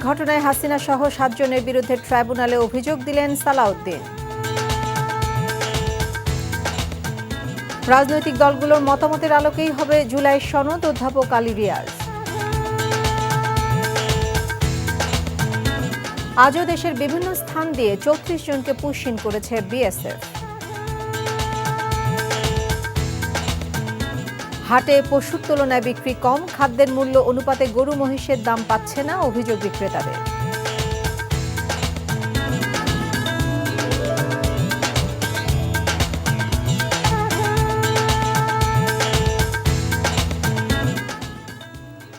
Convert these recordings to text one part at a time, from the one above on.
ঘটনায় হাসিনা সহ 7 জনের বিরুদ্ধে ট্রাইব্যুনালে অভিযোগ দিলেন সালাউদ্দিন। রাজনৈতিক দলগুলোর মতামতের আলোকেই হবে জুলাই সনদ, অধ্যাপক আলী রিয়াজ। আজও দেশের বিভিন্ন স্থান দিয়ে 34 জনকে পুশিন করেছে বিএসএফ। হাটে পশুর তুলনায় বিক্রি কম, খাদ্যের মূল্য অনুপাতে গরু মহিষের দাম পাচ্ছে না, অভিযোগ বিক্রেতাদের।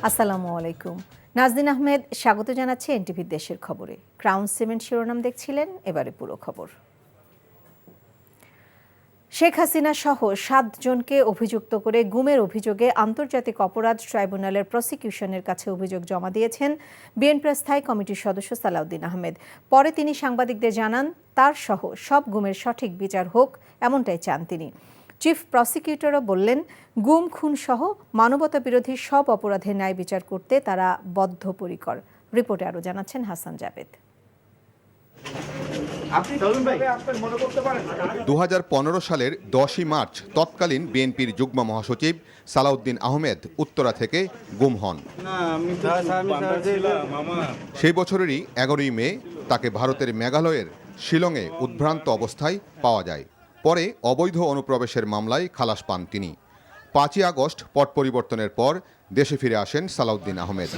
আসসালামু আলাইকুম। নাজনীন আহমেদ স্বাগত জানাচ্ছি এনটিভি দেশের খবরে। ক্রাউন সিমেন্ট শিরোনাম দেখছিলেন, এবারে পুরো খবর। শেখ হাসিনা সহ 7 জনকে অভিযুক্ত করে গুমের অভিযোগে আন্তর্জাতিক অপরাধ ট্রাইব্যুনালের প্রসিকিউশনের কাছে অভিযোগ জমা দিয়েছেন বিএনপির স্থায়ী কমিটির সদস্য সালাউদ্দিন আহমেদ। পরে তিনি সাংবাদিকদের জানান, তার সহ সব গুমের সঠিক বিচার হোক, এমনটাই চান তিনি। চিফ প্রসিকিউটরও বললেন, গুম খুন সহ মানবতা বিরোধী সব অপরাধের ন্যায় বিচার করতে তারা বদ্ধপরিকর। রিপোর্টে আরও জানাচ্ছেন হাসান জাবেদ। 2015 সালের 10ই মার্চ তৎকালীন বিএনপির যুগ্ম মহাসচিব সালাউদ্দিন আহমেদ উত্তরা থেকে গুম হন। সেই বছরেরই 11ই মে তাকে ভারতের মেঘালয়ের শিলংয়ে উদ্ভ্রান্ত অবস্থায় পাওয়া যায়। পরে অবৈধ অনুপ্রবেশের মামলায় খালাস পান তিনি। 5ই আগস্ট পট পরিবর্তনের পর দেশে ফিরে আসেন সালাউদ্দিন আহমেদ।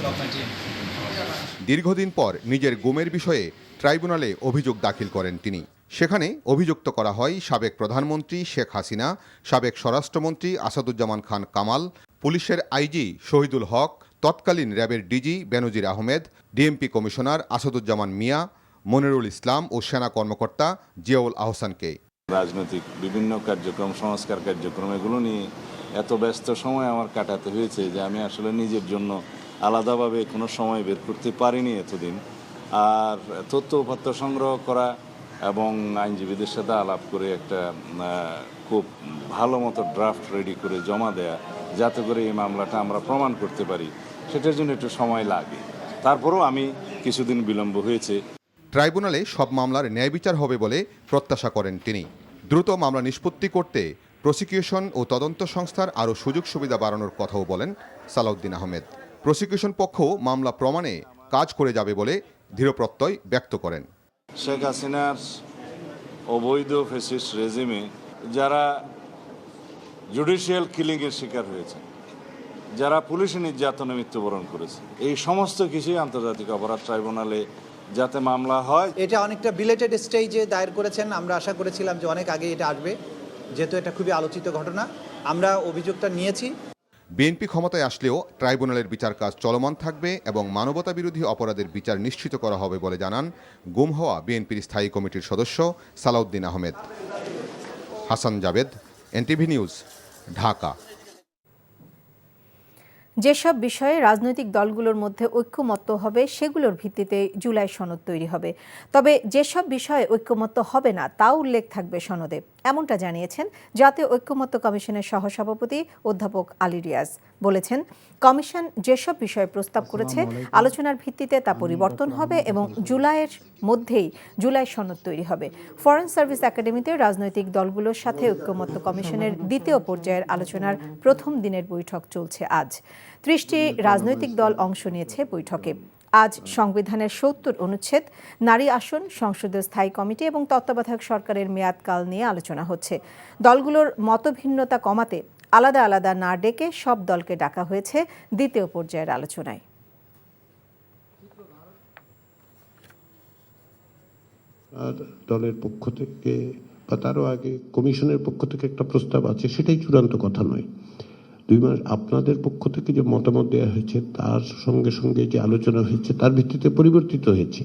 দীর্ঘদিন পর নিজের গুমের বিষয়ে ট্রাইব্যুনালে অভিযোগ দাখিল করেন তিনি। সেখানে অভিযুক্ত করা হয় সাবেক প্রধানমন্ত্রী শেখ হাসিনা, সাবেক স্বরাষ্ট্রমন্ত্রী আসাদুজ্জামান খান কামাল, পুলিশের আইজি শহীদুল হক, তৎকালীন র্যাবের ডিজি বেনজির আহমেদ, ডিএমপি কমিশনার আসাদুজ্জামান মিয়া, মনিরুল ইসলাম ও সেনা কর্মকর্তা জিয়াউল আহসানকে। রাজনৈতিক বিভিন্ন কার্যক্রম, সংস্কার কার্যক্রম, এগুলো নিয়ে এত ব্যস্ত সময় আমার কাটাতে হয়েছে যে আমি আসলে নিজের জন্য আলাদাভাবে কোনো সময় বের করতে পারিনি এতদিন। আর তথ্য উপাত্ত সংগ্রহ করা এবং আইনজীবীদের সাথে আলাপ করে একটা খুব ভালো মতো ড্রাফট রেডি করে জমা দেয়া, যাতে করে এই মামলাটা আমরা প্রমাণ করতে পারি, সেটার জন্য একটু সময় লাগে। তারপরেও আমি কিছুদিন বিলম্ব হয়েছে। ট্রাইব্যুনালে সব মামলার ন্যায় বিচার হবে বলে প্রত্যাশা করেন তিনি। দ্রুত মামলা নিষ্পত্তি করতে প্রসিকিউশন ও তদন্ত সংস্থার আরও সুযোগ সুবিধা বাড়ানোর কথাও বলেন সালাউদ্দিন আহমেদ। প্রসিকিউশন পক্ষ মামলা প্রমাণে কাজ করে যাবে বলে দৃঢ়প্রত্যয় ব্যক্ত করেন। শেখ হাসিনার অবৈধ ফ্যাসিস্ট রেজিমে যারা জুডিশিয়াল কিলিংয়ের শিকার হয়েছে, যারা পুলিশি নির্যাতনে মৃত্যুবরণ করেছে, এই সমস্ত কিছুই আন্তর্জাতিক অপরাধ ট্রাইব্যুনালে যাতে মামলা হয়। এটা অনেকটা বিলেটেড স্টেজে দায়ের করেছেন। আমরা আশা করেছিলাম যে অনেক আগে এটা আসবে, যেহেতু এটা খুবই আলোচিত ঘটনা। আমরা অভিযোগটা নিয়েছি। বিএনপি ক্ষমতায় আসলেও ট্রাইব্যুনালের বিচার কাজ চলমান থাকবে এবং মানবতা বিরোধী অপরাধের বিচার নিশ্চিত করা হবে বলে জানান গুম হওয়া বিএনপির স্থায়ী কমিটির সদস্য সালাউদ্দিন আহমেদ। Hasan Jabed, NTV news, Dhaka. যেসব বিষয়ে রাজনৈতিক দলগুলোর মধ্যে ঐক্যমত্য হবে, সেগুলোর ভিত্তিতে জুলাই সনদ তৈরি হবে। তবে যেসব বিষয়ে ঐক্যমত্য হবে না, তা উল্লেখ থাকবে সনদে, এমনটা জানিয়েছেন জাতীয় ঐক্যমত্য কমিশনের সহসভাপতি অধ্যাপক আলী রিয়াজ। বলেছেন, কমিশন যেসব বিষয়ে প্রস্তাব করেছে, আলোচনার ভিত্তিতে তা পরিবর্তন হবে এবং জুলাইয়ের মধ্যেই জুলাই সনদ তৈরি হবে। ফরেন সার্ভিস একাডেমিতে রাজনৈতিক দলগুলোর সাথে ঐক্যমত্য কমিশনের দ্বিতীয় পর্যায়ের আলোচনার প্রথম দিনের বৈঠক চলছে আজ। 30টি রাজনৈতিক দল অংশ নিয়েছে বৈঠকে। আজ সংবিধানের 70 অনুচ্ছেদ, নারী আসন, সংসদীয় স্থায়ী কমিটি এবং তত্ত্বাবধায়ক সরকারের মেয়াদকাল নিয়ে আলোচনা হচ্ছে। দলগুলোর মতভিন্নতা কমাতে আলাদা আলাদা না ডেকে সব দলকে ডাকা হয়েছে দ্বিতীয় পর্যায়ের আলোচনায়। দলের পক্ষ থেকে বা তারও আগে কমিশনের পক্ষ থেকে একটা প্রস্তাব আছে, সেটাই চূড়ান্ত কথা নয়। 2 মাস আপনাদের পক্ষ থেকে যে মতামত দেওয়া হয়েছে, তার সঙ্গে সঙ্গে যে আলোচনা হয়েছে, তার ভিত্তিতে পরিবর্তিত হয়েছে।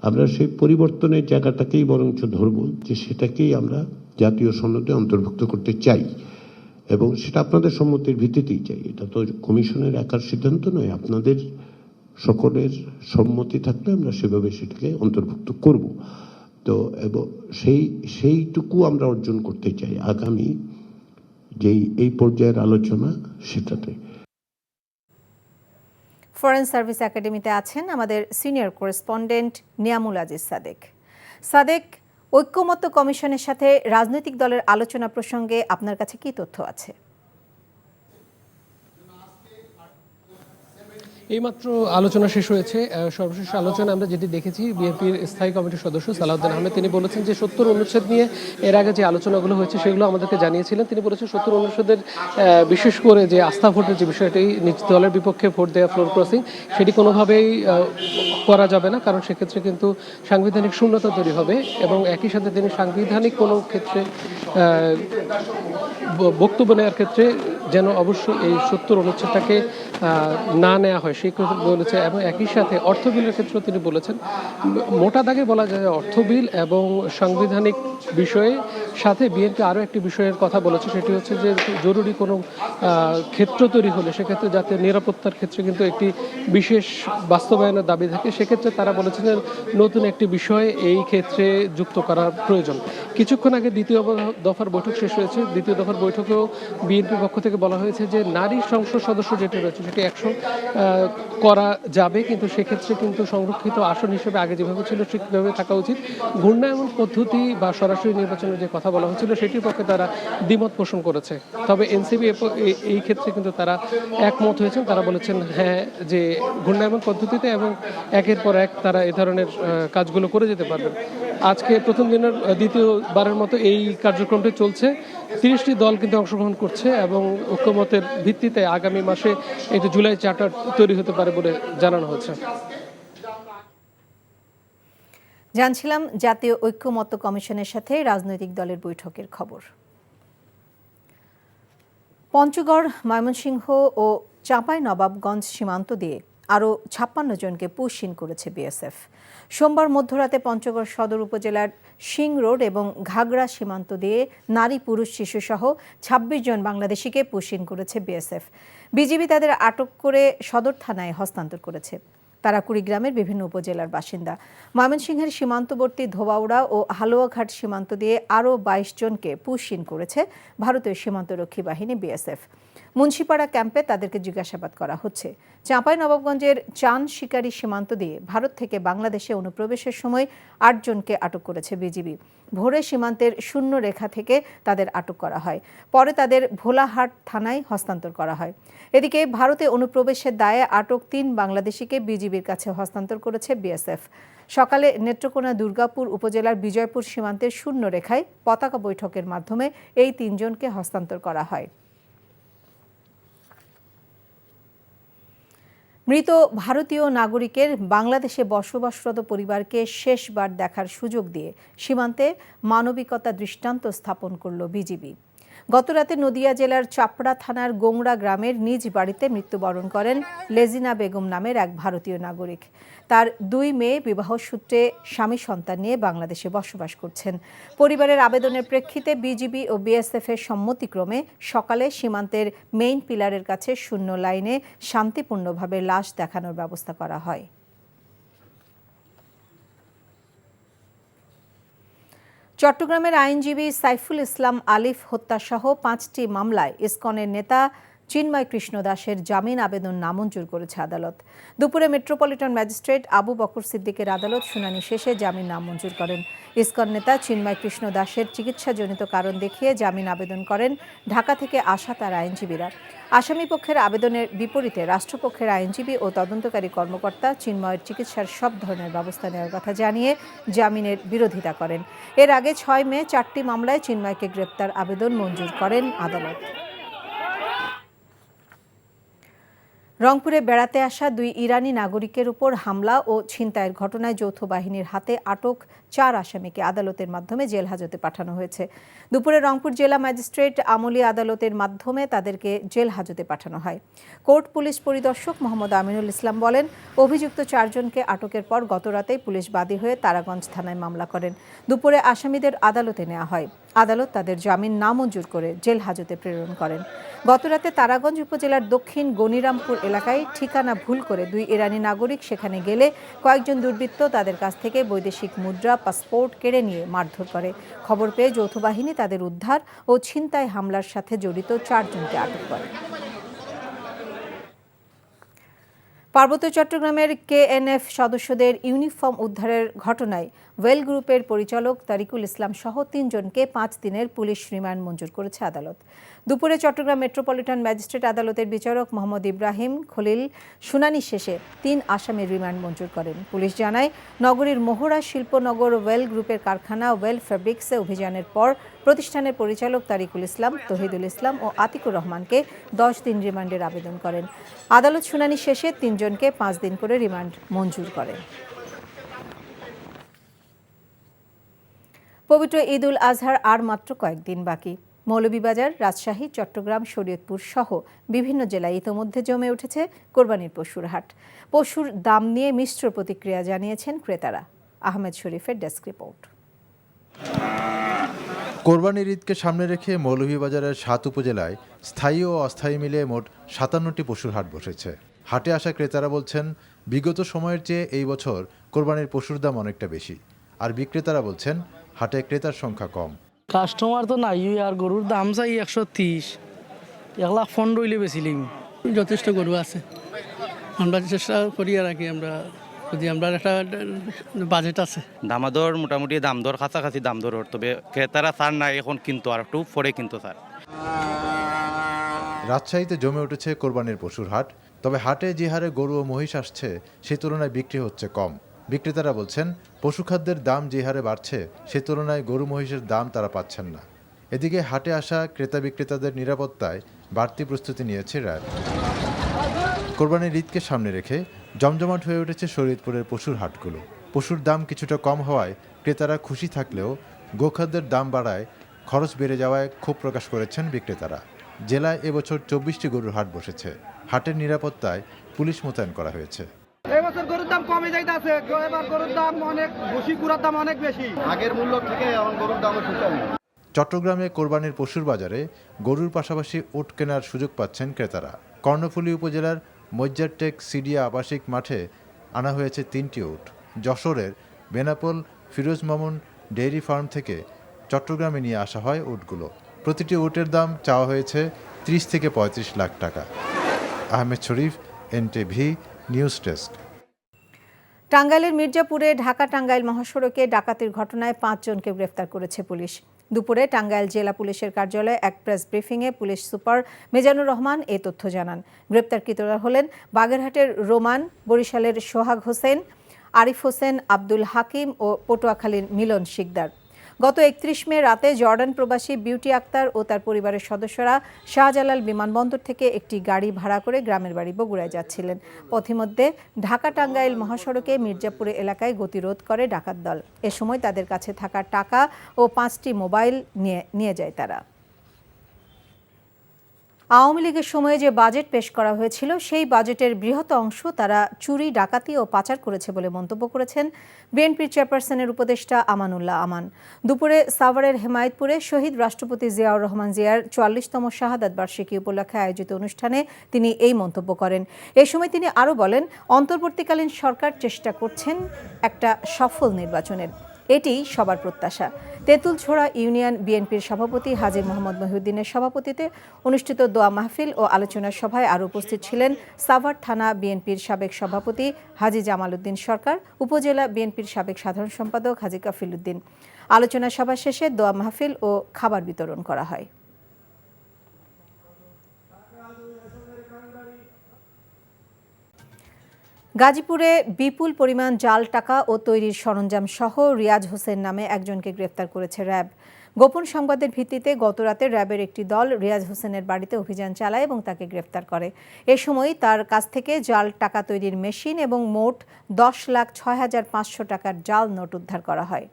আমরা সেই পরিবর্তনের জায়গাটাকেই বরঞ্চ ধরব, যে সেটাকেই আমরা জাতীয় সনদে অন্তর্ভুক্ত করতে চাই এবং সেটা আপনাদের সম্মতির ভিত্তিতেই চাই। এটা তো কমিশনের একার সিদ্ধান্ত নয়, আপনাদের সকলের সম্মতি থাকলে আমরা সেভাবে সেটাকে অন্তর্ভুক্ত করব। তো এবং সেইটুকু আমরা অর্জন করতে চাই আগামী যেই এই পর্যায়ের আলোচনা সেটাতে। ফরেন সার্ভিস একাডেমিতে আছেন আমাদের সিনিয়র করেসপন্ডেন্ট নিয়ামুল আজিজ সাদেক। সাদেক, ঐক্যমত্য কমিশনের সাথে রাজনৈতিক দলের আলোচনা প্রসঙ্গে আপনার কাছে কি তথ্য আছে? এইমাত্র আলোচনা শেষ হয়েছে। সর্বশেষ আলোচনা আমরা যেটি দেখেছি, বিএনপির স্থায়ী কমিটির সদস্য সালাউদ্দিন আহমেদ তিনি বলেছেন যে 70 অনুচ্ছেদ নিয়ে এর আগে যে আলোচনাগুলো হয়েছে সেগুলো আমাদেরকে জানিয়েছিলেন। তিনি বলেছেন 70 অনুচ্ছেদের বিশেষ করে যে আস্থা ভোটের যে বিষয়টি, নিজ দলের বিপক্ষে ভোট দেওয়া, ফ্লোর ক্রসিং, সেটি কোনোভাবেই করা যাবে না, কারণ সেক্ষেত্রে কিন্তু সাংবিধানিক শূন্যতা তৈরি হবে। এবং একই সাথে তিনি সাংবিধানিক কোনো ক্ষেত্রে বক্তব্য নেওয়ার ক্ষেত্রে যেন অবশ্যই এই 70 অনুচ্ছেদটাকে না নেওয়া হয় সেই কথা বলেছে। এবং একই সাথে অর্থ বিলের ক্ষেত্রেও তিনি বলেছেন, মোটা দাগে বলা যায় অর্থ বিল এবং সাংবিধানিক বিষয়ে সাথে বিএনপি আরও একটি বিষয়ের কথা বলেছে, সেটি হচ্ছে যে জরুরি কোনো ক্ষেত্র তৈরি হলে সেক্ষেত্রে যাতে নিরাপত্তার ক্ষেত্রে কিন্তু একটি বিশেষ বাস্তবায়নের দাবি থাকে, সেক্ষেত্রে তারা বলেছেন যে নতুন একটি বিষয় এই ক্ষেত্রে যুক্ত করার প্রয়োজন। কিছুক্ষণ আগে দ্বিতীয় দফার বৈঠক শেষ হয়েছে। দ্বিতীয় দফার বৈঠকেও বিএনপির পক্ষ থেকে বলা হয়েছে যে নারী সংসদ সদস্য যেটি রয়েছে সেটি 100 করা যাবে, কিন্তু সেক্ষেত্রে কিন্তু সংরক্ষিত আসন হিসেবে আগে যেভাবে ছিল ঠিকভাবে থাকা উচিত। ঘূর্ণায়মান পদ্ধতি বা সরাসরি নির্বাচনের যে কথা বলা হয়েছিল সেটির পক্ষে তারা দ্বিমত পোষণ করেছে। তবে এনসিপি এই ক্ষেত্রে কিন্তু তারা একমত হয়েছেন। তারা বলেছেন হ্যাঁ, যে ঘূর্ণায়মান পদ্ধতিতে এবং একের পর এক তারা এ ধরনের কাজগুলো করে যেতে পারবেন। আজকে প্রথম দিনের দ্বিতীয়বারের মতো এই কার্যক্রমটি চলছে। 30টি দল কিন্তু অংশগ্রহণ করছে এবং ঐক্যমতের ভিত্তিতে আগামী মাসে একটি জুলাই চার্টার তৈরি হতে পারে বলে জানানো হয়েছে। জানছিলাম জাতীয় ঐক্যমত্য কমিশনের সাথে রাজনৈতিক দলের বৈঠকের খবর। পঞ্চগড়, ময়মনসিংহ ও চাঁপাইনবাবগঞ্জ সীমান্ত দিয়ে আরও 56 জনকে পুশিন করেছে বিএসএফ। সোমবার মধ্যরাতে পঞ্চগড় সদর উপজেলার সিং রোড এবং ঘাগড়া সীমান্ত দিয়ে নারী, পুরুষ, শিশুসহ 26 জন বাংলাদেশিকে পুশিন করেছে বিএসএফ। বিজিবি তাদের আটক করে সদর থানায় হস্তান্তর করেছে। তারা কুড়িগ্রামের বিভিন্ন উপজেলার বাসিন্দা। ময়মনসিংহের সীমান্তবর্তী ধোবাউড়া ও হালুয়াঘাট সীমান্ত দিয়ে আরও 22 জনকে পুশিন করেছে ভারতীয় সীমান্তরক্ষী বাহিনী বিএসএফ। মুন্সিপাড়া ক্যাম্পে তাদেরকে জিজ্ঞাসাবাদ করা হচ্ছে। চাঁপাইনবাবগঞ্জের চান শিকারি সীমান্ত দিয়ে ভারত থেকে বাংলাদেশে অনুপ্রবেশের সময় 8 জনকে আটক করেছে বিজিবি। ভোরে সীমান্তের শূন্য রেখা থেকে তাদের আটক করা হয়। পরে তাদের ভোলাহাট থানায় হস্তান্তর করা হয়। এদিকে ভারতে অনুপ্রবেশের দায়ে আটক 3 বাংলাদেশিকে বিজিবির কাছে হস্তান্তর করেছে বিএসএফ। সকালে নেত্রকোনা দুর্গাপুর উপজেলার বিজয়পুর সীমান্তের শূন্য রেখায় পতাকা বৈঠকের মাধ্যমে এই 3 জনকে হস্তান্তর করা হয়। মৃত ভারতীয় নাগরিকের বাংলাদেশে বসবাসরত পরিবারকে শেষবার দেখার সুযোগ দিয়ে সীমান্তে মানবিকতা দৃষ্টান্ত স্থাপন করল বিজিবি। গতরাতে নদিয়া জেলার চাপড়া থানার গোংড়া গ্রামের নিজ বাড়িতে মৃত্যুবরণ করেন লেজিনা বেগম নামের এক ভারতীয় নাগরিক। তার 2 মেয়ে বিবাহসূত্রে স্বামী সন্তান নিয়ে বাংলাদেশে বসবাস করছেন। পরিবারের আবেদনের প্রেক্ষিতে বিজিবি ও বিএসএফ এর সম্মতিক্রমে সকালে সীমান্তের মেইন পিলারের কাছে শূন্য লাইনে শান্তিপূর্ণভাবে লাশ দেখানোর ব্যবস্থা করা হয়। চট্টগ্রামের আইনজীবী সাইফুল ইসলাম আলিফ হত্যাসহ 5টি মামলায় ইসকনের নেতা চিন্ময় কৃষ্ণ দাসের জামিন আবেদন নামঞ্জুর করেছে আদালত। দুপুরে মেট্রোপলিটন ম্যাজিস্ট্রেট আবু বকর সিদ্দিকের আদালত শুনানি শেষে জামিন নামঞ্জুর করেন। ইসকন নেতা চিন্ময় কৃষ্ণ দাসের চিকিৎসাজনিত কারণ দেখিয়ে জামিন আবেদন করেন ঢাকা থেকে আসা তার আইনজীবীরা। আসামি পক্ষের আবেদনের বিপরীতে রাষ্ট্রপক্ষের আইনজীবী ও তদন্তকারী কর্মকর্তা চিন্ময়ের চিকিৎসার সব ধরনের ব্যবস্থা নেওয়ার কথা জানিয়ে জামিনের বিরোধিতা করেন। এর আগে 6 মে 4টি মামলায় চিন্ময়কে গ্রেপ্তার আবেদন মঞ্জুর করেন আদালত। রংপুরে বেড়াতে আসা 2 ইরানি নাগরিকের উপর হামলা ও ছিনতাইয়ের ঘটনায় যৌথ বাহিনীর হাতে আটক 4 আসামিকে আদালতের মাধ্যমে জেল হাজতে পাঠানো হয়েছে। দুপুরে রংপুর জেলা ম্যাজিস্ট্রেট আমলি আদালতের মাধ্যমে তাদেরকে জেল হাজতে পাঠানো হয়। কোর্ট পুলিশ পরিদর্শক মোহাম্মদ আমিনুল ইসলাম বলেন, অভিযুক্ত 4 জনকে আটকের পর গতরাতেই পুলিশ বাদী হয়ে তারাগঞ্জ থানায় মামলা করেন। দুপুরে আসামিদের আদালতে নেওয়া হয়। আদালত তাদের জামিন নামঞ্জুর করে জেল হাজতে প্রেরণ করেন। গতরাতে তারাগঞ্জ উপজেলার দক্ষিণ গনিরামপুর এলাকায় ঠিকানা ভুল করে 2 ইরানি নাগরিক সেখানে গেলে কয়েকজন দুর্বৃত্ত তাদের কাছ থেকে বৈদেশিক মুদ্রা, পাসপোর্ট কেড়ে নিয়ে মারধর করে। খবর পেয়ে যৌথ বাহিনী তাদের উদ্ধার ও ছিনতাই হামলার সাথে জড়িত 4 জনকে আটক করে। পার্বত্য চট্টগ্রামের কেএনএফ সদস্যদের ইউনিফর্ম উদ্ধারের ঘটনায় ওয়েল গ্রুপের পরিচালক তারিকুল ইসলাম সহ ৩ জনকে ৫ দিনের পুলিশ রিমান্ড মঞ্জুর করেছে আদালত। দুপুরে চট্টগ্রাম মেট্রোপলিটন ম্যাজিস্ট্রেট আদালতের বিচারক মোহাম্মদ ইব্রাহিম খলিল শুনানি শেষে ৩ আসামির রিমান্ড মঞ্জুর করেন। পুলিশ জানায়, নগরীর মোহরা শিল্পনগর ওয়েল গ্রুপের কারখানা ওয়েল ফেব্রিক্সে অভিযানের পর প্রতিষ্ঠানের পরিচালক তারিকুল ইসলাম, তহিদুল ইসলাম ও আতিকুর রহমানকে ১০ দিন রিমান্ডের আবেদন করেন। আদালত শুনানি শেষে ৩ জনকে ৫ দিন করে রিমান্ড মঞ্জুর করেন। পবিত্র ঈদ উল আজহার আর মাত্র কয়েকদিন বাকি। মৌলভীবাজার, রাজশাহী, চট্টগ্রাম, শরীয়তপুর সহ বিভিন্ন জেলায় ইতোমধ্যে জমে উঠেছে কোরবানির পশুর হাট। পশুর দাম নিয়ে মিশ্র প্রতিক্রিয়া জানিয়েছেন ক্রেতারা। আহমেদ শরীফের ডেস্ক রিপোর্ট। কোরবানির ঈদকে সামনে রেখে মৌলভীবাজারের ৭ উপজেলায় স্থায়ী ও অস্থায়ী মিলে মোট ৫৭টি পশুর হাট বসেছে। হাটে আসা ক্রেতারা বলছেন, বিগত সময়ের চেয়ে এই বছর কোরবানির পশুর দাম অনেকটা বেশি। আর বিক্রেতারা বলছেন, হাটে ক্রেতার সংখ্যা কম। কাস্টমার তো নাই, আর গরুর দাম চাই ১৩০, ১,১৫,০০০ হইলে বেচিলিম। যথেষ্ট গরু আছে, আমরা চেষ্টা করি আর কি, আমরা একটা বাজেট আছে। দামাদর মোটামুটি দাম দর কাছাকাছি দাম দর, তবে ক্রেতারা ছাড় নাই এখন, কিন্তু আর একটু পরে কিন্তু স্যার। রাজশাহীতে জমে উঠেছে কোরবানির পশুর হাট, তবে হাটে যে হারে গরু ও মহিষ আসছে সে তুলনায় বিক্রি হচ্ছে কম। বিক্রেতারা বলছেন, পশুখাদ্যের দাম যে হারে বাড়ছে সে তুলনায় গরু মহিষের দাম তারা পাচ্ছেন না। এদিকে হাটে আসা ক্রেতা বিক্রেতাদের নিরাপত্তায় বাড়তি প্রস্তুতি নিয়েছে র্যাব। কোরবানির ঈদকে সামনে রেখে জমজমাট হয়ে উঠেছে শরীয়তপুরের পশুর হাটগুলো। পশুর দাম কিছুটা কম হওয়ায় ক্রেতারা খুশি থাকলেও গোখাদ্যের দাম বাড়ায় খরচ বেড়ে যাওয়ায় ক্ষোভ প্রকাশ করেছেন বিক্রেতারা। জেলায় এবছর ২৪টি গরুর হাট বসেছে। হাটের নিরাপত্তায় পুলিশ মোতায়েন করা হয়েছে। এবছর গরুর দাম কমে যাইতেছে, এবার গরুর দাম অনেক বেশি, গুড়ার দাম অনেক বেশি, আগের মূল্য থেকে এখন গরুর দাম একটু কম। চট্টগ্রামে কোরবানির পশুর বাজারে গরুর পাশাপাশি উট কেনার সুযোগ পাচ্ছেন ক্রেতারা। কর্ণফুলী উপজেলার মজ্জারটেক সিডিয়া আবাসিক মাঠে আনা হয়েছে ৩টি উট। যশোরের বেনাপোল ফিরোজ মামুন ডেইরি ফার্ম থেকে চট্টগ্রামে নিয়ে আসা হয় উটগুলো। প্রতিটি উটের দাম চাওয়া হয়েছে ৩০ থেকে ৩৫ লাখ টাকা। আহমেদ শরীফ, এনটিভি নিউজ ডেস্ক। টাঙ্গাইলের মির্জাপুরে ঢাকা-টাঙ্গাইল মহাসড়কে ডাকাতির ঘটনায় ৫ জনকে গ্রেফতার করেছে পুলিশ। দুপুরে টাঙ্গাইল জেলা পুলিশের কার্যালয়ে এক প্রেস ব্রিফিংয়ে পুলিশ সুপার মিজানুর রহমান এই তথ্য জানান। গ্রেপ্তারকৃতরা হলেন বাগেরহাটের রোমান, বরিশালের সোহাগ হোসেন, আরিফ হোসেন, আব্দুল হাকিম ও পটুয়াখালীর মিলন শিকদার। গত ৩১ মে রাতে জর্ডান প্রবাসী বিউটি আক্তার ও তার পরিবারের সদস্যরা শাহজালাল বিমানবন্দর থেকে একটি গাড়ি ভাড়া করে গ্রামের বাড়ি বগুড়ায় যাচ্ছিলেন। পথিমধ্যে ঢাকা-টাঙ্গাইল মহাসড়কে মির্জাপুরে এলাকায় গতিরোধ করে ডাকাত দল। এ সময় তাদের কাছে থাকা টাকা ও ৫টি মোবাইল নিয়ে যায় তারা। আওয়ামী লীগের সময়ে যে বাজেট পেশ করা হয়েছিল সেই বাজেটের বৃহৎ অংশ তারা চুরি, ডাকাতি ও পাচার করেছে বলে মন্তব্য করেছেন বিএনপির চেয়ারপারসনের উপদেষ্টা আমানুল্লাহ আমান। দুপুরে সাভারের হেমায়েতপুরে শহীদ রাষ্ট্রপতি জিয়াউর রহমান জিয়ার ৪৪তম শাহাদাত বার্ষিকী উপলক্ষে আয়োজিত অনুষ্ঠানে তিনি এই মন্তব্য করেন। এ সময় তিনি আরও বলেন, অন্তর্বর্তীকালীন সরকার চেষ্টা করছেন একটা সফল নির্বাচনের। এটি সবার প্রত্যাশা। তেঁতুলছড়া ইউনিয়ন বিএনপির সভাপতি হাজী মোহাম্মদ মহিউদ্দিনের সভাপতিত্বে অনুষ্ঠিত দোয়া মাহফিল ও আলোচনা সভায় আরও উপস্থিত ছিলেন সাভার থানা বিএনপির সাবেক সভাপতি হাজী জামাল উদ্দিন সরকার, উপজেলা বিএনপির সাবেক সাধারণ সম্পাদক হাজী কাফিল উদ্দিন। আলোচনা সভা শেষে দোয়া মাহফিল ও খাবার বিতরণ করা হয়। গাজীপুরে বিপুল পরিমাণ জাল টাকা ও তৈরির সরঞ্জাম সহ রিয়াজ হোসেন নামে একজনকে গ্রেফতার করেছে র্যাব। গোপন সংবাদের ভিত্তিতে গতরাতে র্যাবের একটি দল রিয়াজ হোসেনের বাড়িতে অভিযান চালায় এবং তাকে গ্রেফতার করে। এ সময় তার কাছ থেকে জাল টাকা তৈরির মেশিন এবং মোট ১০,৬৫০০ টাকার জাল নোট উদ্ধার করা হয়।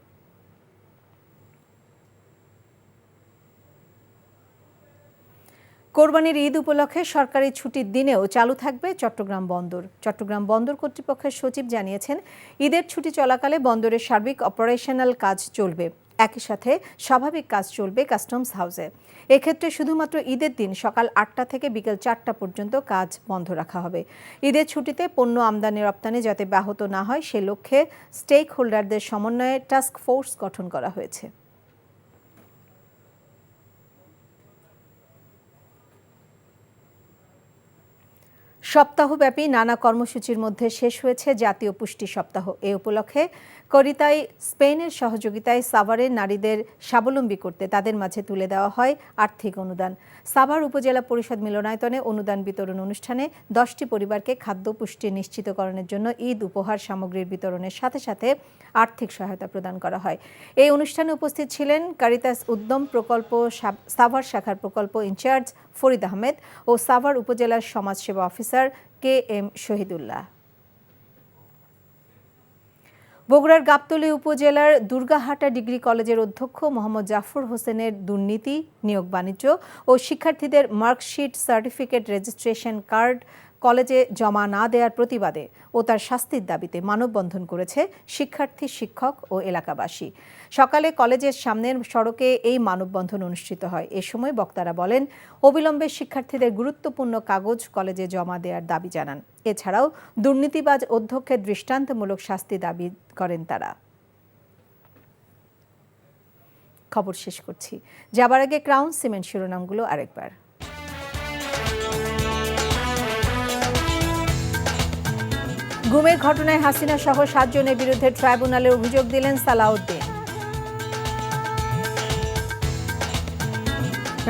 কোরবানির ঈদ উপলক্ষে সরকারি ছুটির দিনেও চালু থাকবে চট্টগ্রাম বন্দর। চট্টগ্রাম বন্দর কর্তৃপক্ষের সচিব জানিয়েছেন, ঈদের ছুটি চলাকালে বন্দরের সার্বিক অপারেশনাল কাজ চলবে। একই সাথে স্বাভাবিক কাজ চলবে কাস্টমস হাউসে। এক্ষেত্রে শুধুমাত্র ঈদের দিন সকাল ৮টা থেকে বিকেল ৪টা পর্যন্ত কাজ বন্ধ রাখা হবে। ঈদের ছুটিতে পণ্য আমদানি রপ্তানি যাতে ব্যাহত না হয় সে লক্ষ্যে স্টেক হোল্ডারদের সমন্বয়ে টাস্ক ফোর্স গঠন করা হয়েছে। সপ্তাহব্যাপী নানা কর্মসূচির মধ্যে শেষ হয়েছে জাতীয় পুষ্টি সপ্তাহ। এ উপলক্ষে করিতায় স্পেনের সহযোগিতায় সাভারের নারীদের স্বাবলম্বী করতে তাদের মাঝে তুলে দেওয়া হয় আর্থিক অনুদান। সাভার উপজেলা পরিষদ মিলনায়তনে অনুদান বিতরণ অনুষ্ঠানে 10টি পরিবারকে খাদ্য পুষ্টি নিশ্চিতকরণের জন্য ঈদ উপহার সামগ্রীর বিতরণের সাথে সাথে আর্থিক সহায়তা প্রদান করা হয়। এই অনুষ্ঠানে উপস্থিত ছিলেন কারিতাস উদ্যম প্রকল্প সাভার শাখার প্রকল্প ইনচার্জ ফরিদ আহমেদ ও সাভার উপজেলার সমাজসেবা অফিসার KM শহীদুল্লাহ। বগুড়ার গাবতলী উপজেলার দুর্গাহাটা ডিগ্রি কলেজের অধ্যক্ষ মোহাম্মদ জাফর হোসেনের দুর্নীতি, নিয়োগ বাণিজ্য ও শিক্ষার্থীদের মার্কশিট, সার্টিফিকেট, রেজিস্ট্রেশন কার্ড কলেজে জমা না দেওয়ার প্রতিবাদে ও তার শাস্তির দাবিতে মানববন্ধন করেছে শিক্ষার্থী, শিক্ষক ও এলাকাবাসী। সকালে কলেজের সামনের সড়কে এই মানববন্ধন অনুষ্ঠিত হয়। এ সময় বক্তারা বলেন, অবিলম্বে শিক্ষার্থীদের গুরুত্বপূর্ণ কাগজ কলেজে জমা দেওয়ার দাবি জানান। এছাড়াও দুর্নীতিবাজ অধ্যক্ষের দৃষ্টান্তমূলক শাস্তি দাবি করেন তারা। খবর শেষ করছি, যাবার আগে ক্রাউন সিমেন্ট শিরোনামগুলো আরেকবার। গুমের ঘটনায় হাসিনা সহ 7 জনের বিরুদ্ধে ট্রাইব্যুনালে অভিযোগ দিলেন সালাউদ্দিন।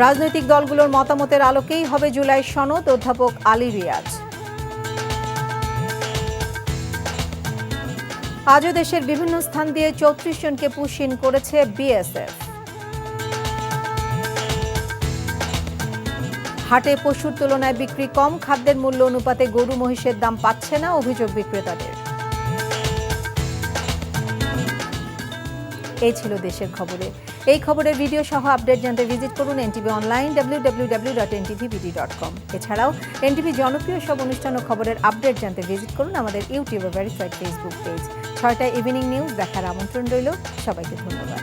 রাজনৈতিক দলগুলোর মতামতের আলোকেই হবে জুলাই সনদ, অধ্যাপক আলী রিয়াজ। আজও দেশের বিভিন্ন স্থান দিয়ে 34 জনকে পুশ ইন করেছে BSF। হাটে পশুর তুলনায় বিক্রি কম, খাদ্যের মূল্য অনুপাতে গরু মহিষের দাম পাচ্ছে না, অভিযোগ বিক্রেতাদের। এই ছিল দেশের খবরে। এই খবরের ভিডিও সহ আপডেট জানতে ভিজিট করুন NTV অনলাইন www.ntvbd.com। এছাড়াও NTV জনপ্রিয় সব অনুষ্ঠান ও খবরের আপডেট জানতে ভিজিট করুন আমাদের ইউটিউব ভেরিফাইড ফেসবুক পেজ। 6টায় ইভিনিং নিউজ দেখার আমন্ত্রণ রইল। সবাইকে ধন্যবাদ।